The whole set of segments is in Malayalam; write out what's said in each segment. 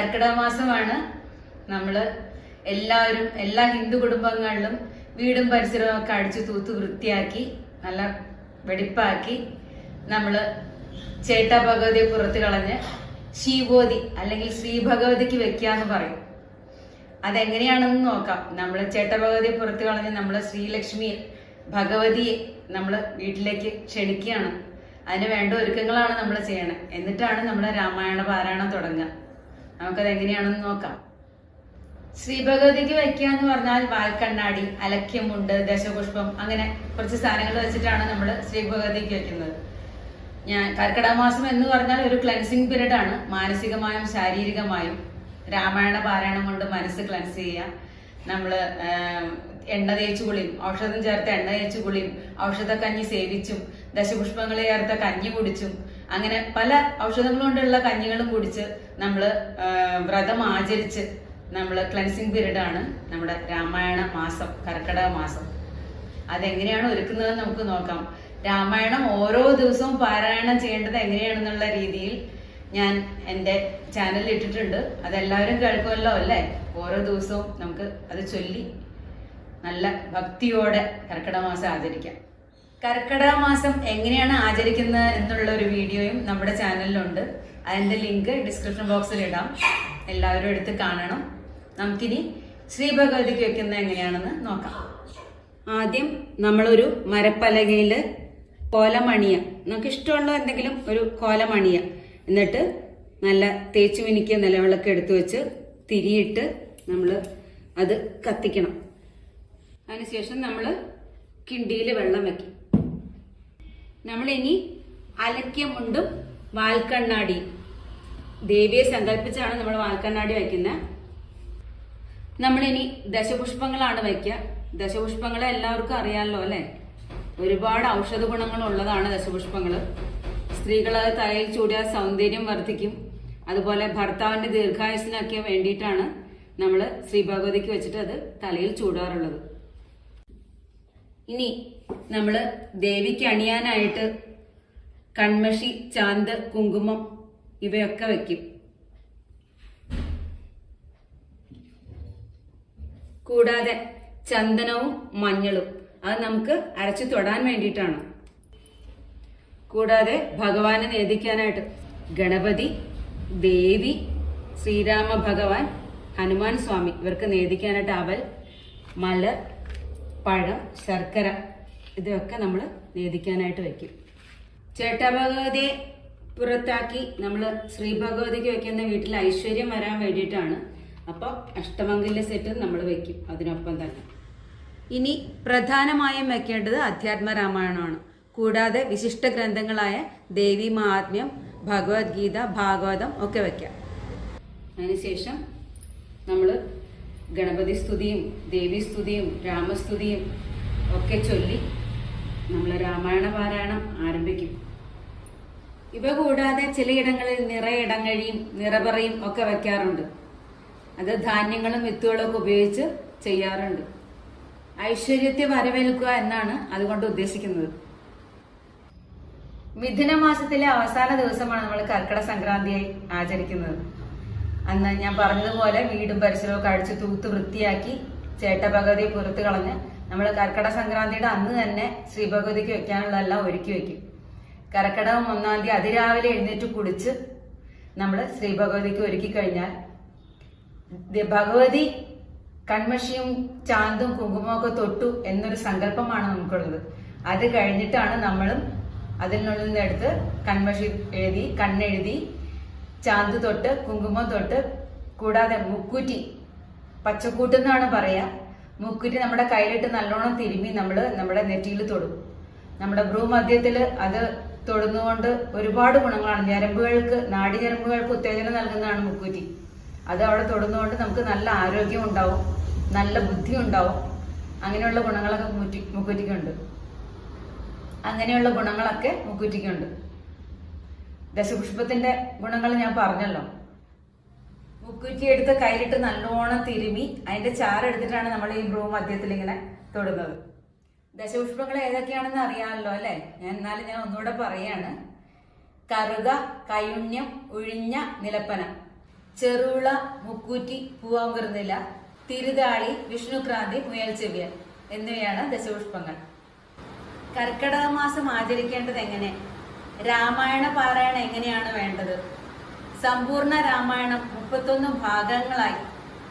കർക്കിടക മാസമാണ്. നമ്മള് എല്ലാവരും എല്ലാ ഹിന്ദു കുടുംബങ്ങളിലും വീടും പരിസരവും ഒക്കെ അടിച്ചു തൂത്ത് വൃത്തിയാക്കി നല്ല വെടിപ്പാക്കി നമ്മള് ചേട്ടാ ഭഗവതിയെ പുറത്ത് കളഞ്ഞ് ശീബോധി അല്ലെങ്കിൽ ശ്രീ ഭഗവതിക്ക് വെക്കാന്ന് പറയും. അതെങ്ങനെയാണെന്ന് നോക്കാം. നമ്മള് ചേട്ടാ ഭഗവതിയെ പുറത്ത് കളഞ്ഞ് നമ്മള് ശ്രീലക്ഷ്മി ഭഗവതിയെ നമ്മള് വീട്ടിലേക്ക് ക്ഷണിക്കുകയാണ്. അതിന് വേണ്ട ഒരുക്കങ്ങളാണ് നമ്മൾ ചെയ്യണത്. എന്നിട്ടാണ് നമ്മൾ രാമായണ പാരായണം തുടങ്ങുക. നമുക്കത് എങ്ങനെയാണെന്ന് നോക്കാം. ശ്രീ ഭഗവതിക്ക് വയ്ക്കുക എന്ന് പറഞ്ഞാൽ വാൽക്കണ്ണാടി, അലക്യമുണ്ട്, ദശപുഷ്പം, അങ്ങനെ കുറച്ച് സാധനങ്ങൾ വെച്ചിട്ടാണ് നമ്മൾ ശ്രീ ഭഗവതിക്ക് വെക്കുന്നത്. കർക്കിടക മാസം എന്ന് പറഞ്ഞാൽ ഒരു ക്ലെൻസിങ് പീരീഡ് ആണ്. മാനസികമായും ശാരീരികമായും രാമായണ പാരായണം കൊണ്ട് മനസ്സ് ക്ലെൻസ് ചെയ്യുക. നമ്മള് എണ്ണ തേച്ചു കുളിയും, ഔഷധം ചേർത്ത എണ്ണ തേച്ചു കുളിയും, ഔഷധക്കഞ്ഞി സേവിച്ചും, ദശപുഷ്പങ്ങൾ ചേർത്ത കഞ്ഞി കുടിച്ചും, അങ്ങനെ പല ഔഷധങ്ങൾ കൊണ്ടുള്ള കഞ്ഞികളും കുടിച്ച് നമ്മള് വ്രതം ആചരിച്ച് നമ്മള് ക്ലെൻസിങ് പീരീഡ് ആണ് നമ്മുടെ രാമായണ മാസം, കർക്കിടക മാസം. അതെങ്ങനെയാണ് ഒരുക്കുന്നത് നമുക്ക് നോക്കാം. രാമായണം ഓരോ ദിവസവും പാരായണം ചെയ്യേണ്ടത് എങ്ങനെയാണെന്നുള്ള രീതിയിൽ ഞാൻ എൻ്റെ ചാനലിൽ ഇട്ടിട്ടുണ്ട്. അതെല്ലാവരും കേൾക്കുമല്ലോ അല്ലേ? ഓരോ ദിവസവും നമുക്ക് അത് ചൊല്ലി നല്ല ഭക്തിയോടെ കർക്കിടക മാസം ആചരിക്കാം. കർക്കിടക മാസം എങ്ങനെയാണ് ആചരിക്കുന്നത് എന്നുള്ള ഒരു വീഡിയോയും നമ്മുടെ ചാനലിലുണ്ട്. അതിന്റെ ലിങ്ക് ഡിസ്ക്രിപ്ഷൻ ബോക്സിൽ ഇടാം. എല്ലാവരും എടുത്ത് കാണണം. നമുക്കിനി ശ്രീ ഭഗവതിക്ക് വെക്കുന്നത് എങ്ങനെയാണെന്ന് നോക്കാം. ആദ്യം നമ്മളൊരു മരപ്പലകയില് കോലമണിയ, നമുക്ക് ഇഷ്ടമുള്ള എന്തെങ്കിലും ഒരു കോലമണിയ, എന്നിട്ട് നല്ല തേച്ചു മിനുക്കിയ നിലവിളക്ക് എടുത്തു വെച്ച് തിരിയിട്ട് നമ്മൾ അത് കത്തിക്കണം. അതിനുശേഷം നമ്മൾ കിണ്ടിയിൽ വെള്ളം വെക്കും. നമ്മളിനി അലക്യമുണ്ടും വാൽക്കണ്ണാടിയും, ദേവിയെ സങ്കല്പിച്ചാണ് നമ്മൾ വാൽക്കണ്ണാടി വയ്ക്കുന്നത്. നമ്മളിനി ദശപുഷ്പങ്ങളാണ് വയ്ക്കുക. ദശപുഷ്പങ്ങളെ എല്ലാവർക്കും അറിയാമല്ലോ അല്ലെ? ഒരുപാട് ഔഷധ ഗുണങ്ങൾ ഉള്ളതാണ് ദശപുഷ്പങ്ങൾ. സ്ത്രീകളത് തലയിൽ ചൂടിയാൽ സൗന്ദര്യം വർദ്ധിക്കും. അതുപോലെ ഭർത്താവിന്റെ ദീർഘായുസിനൊക്കെ വേണ്ടിയിട്ടാണ് നമ്മൾ ശ്രീ ഭഗവതിക്ക് വെച്ചിട്ട് അത് തലയിൽ ചൂടാറുള്ളത്. ഇനി നമ്മള് ദേവിക്ക് അണിയാനായിട്ട് കൺമഷി, ചാന്ത്, കുങ്കുമം ഇവയൊക്കെ വെക്കും. കൂടാതെ ചന്ദനവും മഞ്ഞളും, അത് നമുക്ക് അരച്ചു തൊടാൻ വേണ്ടിയിട്ടാണ്. കൂടാതെ ഭഗവാനെ നേദിക്കാനായിട്ട് ഗണപതി, ദേവി, ശ്രീരാമ ഭഗവാൻ, ഹനുമാൻ സ്വാമി, ഇവർക്ക് നേദിക്കാനായിട്ട് അവൽ, മലർ, പഴം, ശർക്കര, ഇതൊക്കെ നമ്മൾ നേദിക്കാനായിട്ട് വെക്കും. ചേട്ടാ ഭഗവതിയെ പുറത്താക്കി നമ്മൾ ശ്രീ ഭഗവതിക്ക് വെക്കുന്ന വീട്ടിൽ ഐശ്വര്യം വരാൻ വേണ്ടിയിട്ടാണ്. അപ്പോൾ അഷ്ടമംഗല്യ സെറ്റ് നമ്മൾ വെക്കും അതിനൊപ്പം തന്നെ. ഇനി പ്രധാനമായും വെക്കേണ്ടത് അധ്യാത്മ രാമായണമാണ്. കൂടാതെ വിശിഷ്ട ഗ്രന്ഥങ്ങളായ ദേവി മഹാത്മ്യം, ഭഗവത്ഗീത, ഭാഗവതം ഒക്കെ വെക്കാം. അതിനുശേഷം നമ്മൾ ഗണപതി സ്തുതിയും ദേവി സ്തുതിയും രാമസ്തുതിയും ഒക്കെ ചൊല്ലി നമ്മൾ രാമായണ പാരായണം ആരംഭിക്കും. ഇവ കൂടാതെ ചിലയിടങ്ങളിൽ നിറയിടങ്ങഴിയും നിറപറയും ഒക്കെ വെക്കാറുണ്ട്. അത് ധാന്യങ്ങളും വിത്തുകളും ഒക്കെ ഉപയോഗിച്ച് ചെയ്യാറുണ്ട്. ഐശ്വര്യത്തെ വരവേൽക്കുക എന്നാണ് അതുകൊണ്ട് ഉദ്ദേശിക്കുന്നത്. മിഥുന മാസത്തിലെ അവസാന ദിവസമാണ് നമ്മൾ കർക്കിടക സംക്രാന്തിയായി ആചരിക്കുന്നത്. അന്ന് ഞാൻ പറഞ്ഞതുപോലെ വീടും പരിസരവും അടിച്ച് തൂത്ത് വൃത്തിയാക്കി ചേട്ട ഭഗവതിയെ പുറത്ത് കളഞ്ഞ് നമ്മൾ കർക്കിടക സംക്രാന്തിയുടെ അന്ന് തന്നെ ശ്രീ ഭഗവതിക്ക് വെക്കാനുള്ളതെല്ലാം ഒരുക്കി വെക്കും. കർക്കിടകം 1-ാം തീയതി അതിരാവിലെ എഴുന്നേറ്റ് കുളിച്ച് നമ്മൾ ശ്രീ ഭഗവതിക്ക് ഒരുക്കി കഴിഞ്ഞാൽ ഭഗവതി കൺമഷിയും ചാന്തും കുങ്കുമവും ഒക്കെ തൊട്ടു എന്നൊരു സങ്കല്പമാണ് നമുക്കുള്ളത്. അത് കഴിഞ്ഞിട്ടാണ് നമ്മളും അതിനുള്ളിൽ നിന്ന് എടുത്ത് കൺമഷി എഴുതി, കണ്ണെഴുതി, ചാന്ത് തൊട്ട്, കുങ്കുമം തൊട്ട്, കൂടാതെ മുക്കൂറ്റി, പച്ചക്കൂട്ടെന്നാണ് പറയാ, മുക്കൂറ്റി നമ്മുടെ കയ്യിലിട്ട് നല്ലോണം തിരുമ്മി നമ്മുടെ നെറ്റിയിൽ തൊടും. നമ്മുടെ ഭ്രൂമധ്യത്തില് അത് തൊടുന്നുകൊണ്ട് ഒരുപാട് ഗുണങ്ങളാണ്. ഞരമ്പുകൾക്ക്, നാഡീഞരമ്പുകൾക്ക് ഉത്തേജനം നൽകുന്നതാണ് മുക്കൂറ്റി. അത് അവിടെ തൊടുന്നതുകൊണ്ട് നമുക്ക് നല്ല ആരോഗ്യം ഉണ്ടാവും, നല്ല ബുദ്ധി ഉണ്ടാവും. അങ്ങനെയുള്ള ഗുണങ്ങളൊക്കെ മുക്കൂറ്റിക്കുണ്ട്. അങ്ങനെയുള്ള ഗുണങ്ങളൊക്കെ മുക്കൂറ്റിക്കുണ്ട്. ദശപുഷ്പത്തിന്റെ ഗുണങ്ങൾ ഞാൻ പറഞ്ഞല്ലോ. മുക്കൂറ്റി എടുത്ത് കയ്യിലിട്ട് നല്ലോണം തിരുമി അതിന്റെ ചാറെടുത്തിട്ടാണ് നമ്മൾ ഈ ഭ്രൂമധ്യത്തിൽ ഇങ്ങനെ തൊടുന്നത്. ദശപുഷ്പങ്ങൾ ഏതൊക്കെയാണെന്ന് അറിയാമല്ലോ അല്ലെ? എന്നാലും ഞാൻ ഒന്നുകൂടെ പറയാണ്. കറുക, കയുണ്യം, ഉഴിഞ്ഞ, നിലപ്പന. ചെറുള, മുക്കൂറ്റി, പൂവാങ്കുറുനില, തിരുതാളി, വിഷ്ണുക്രാന്തി, മുയൽച്ചെവിയൻ എന്നിവയാണ് ദശപുഷ്പങ്ങൾ. കർക്കിടക മാസം ആചരിക്കേണ്ടത് എങ്ങനെ? രാമായണ പാരായണം എങ്ങനെയാണ് വേണ്ടത്? സമ്പൂർണ്ണ രാമായണം 31 ഭാഗങ്ങളായി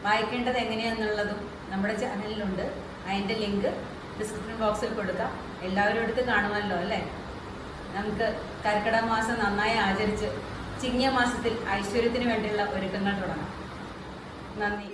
വായിക്കേണ്ടത് എങ്ങനെയാന്നുള്ളതും നമ്മുടെ ചാനലിലുണ്ട്. അതിന്റെ ലിങ്ക് ഡിസ്ക്രിപ്ഷൻ ബോക്സിൽ കൊടുക്കാം. എല്ലാവരും എടുത്ത് കാണുമല്ലോ അല്ലേ? നമുക്ക് കർക്കിടക മാസം നന്നായി ആചരിച്ച് ചിങ്ങമാസത്തിൽ ഐശ്വര്യത്തിന് വേണ്ടിയുള്ള ഒരുക്കങ്ങൾ തുടങ്ങാം. നന്ദി.